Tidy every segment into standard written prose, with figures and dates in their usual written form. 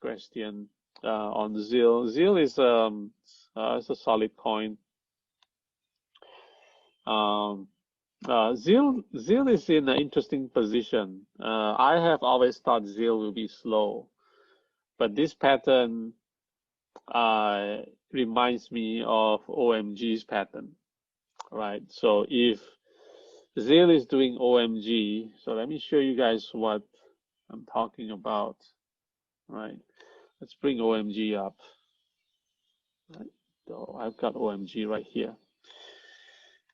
question on ZIL. ZIL is it's a solid coin. ZIL is in an interesting position. I have always thought ZIL will be slow, but this pattern reminds me of OMG's pattern, right? So if ZIL is doing OMG, so let me show you guys what I'm talking about, right? Let's bring OMG up, right? So I've got OMG right here.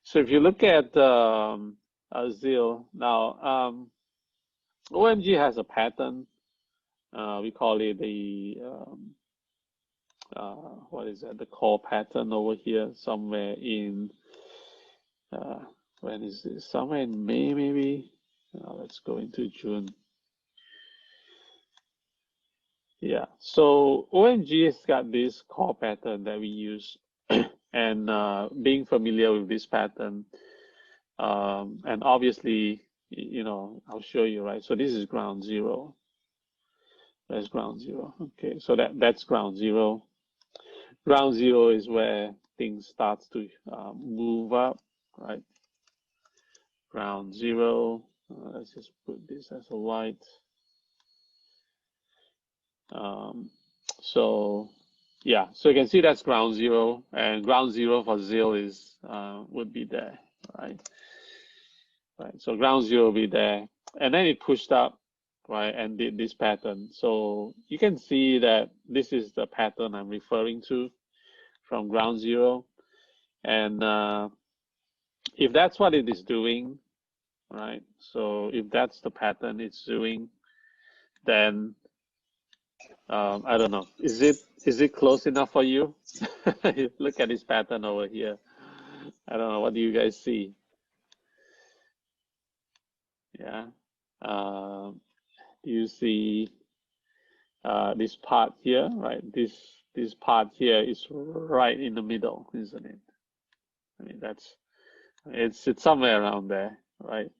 So if you look at ZIL now, OMG has a pattern. We call it the what is that? The call pattern over here, somewhere in when is this? Somewhere in May, maybe. Let's go into June. Yeah. So OMG has got this call pattern that we use, and being familiar with this pattern, and obviously, I'll show you, right? So this is ground zero. That's ground zero. Okay, so that's ground zero. Ground zero is where things start to move up, right? Ground zero. Let's just put this as a white. So yeah, so you can see that's ground zero, and ground zero for ZIL is would be there, right? Right. So ground zero will be there, and then it pushed up, right, and did this pattern. So you can see that this is the pattern I'm referring to from ground zero, and if that's what it is doing, right? So if that's the pattern it's doing, then I don't know. Is it close enough for you? Look at this pattern over here. I don't know. What do you guys see? Yeah. You see this part here, right? This part here is right in the middle, isn't it? I mean, it's somewhere around there, right?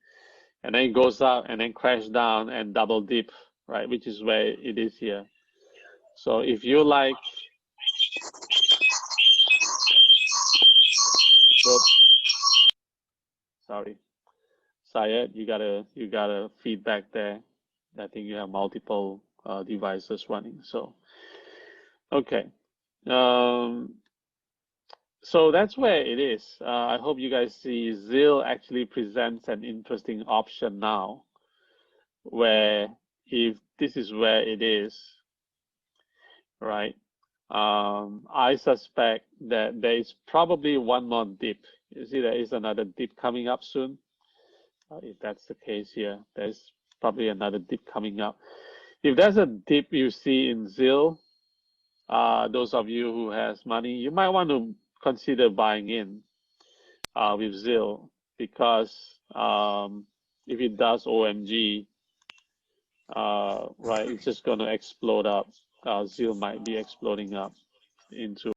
And then it goes up and then crash down and double dip, right? Which is where it is here. So if you like, oops, sorry, Syed, you got a feedback there. I think you have multiple devices running. So, okay. So that's where it is. I hope you guys see ZIL actually presents an interesting option now, where if this is where it is, right? I suspect that there is probably one more dip. You see, there is another dip coming up soon. If that's the case here, there's probably another dip coming up. If there's a dip you see in ZIL, those of you who has money, you might want to consider buying in with ZIL, because if it does OMG, right, it's just going to explode up. ZIL might be exploding up into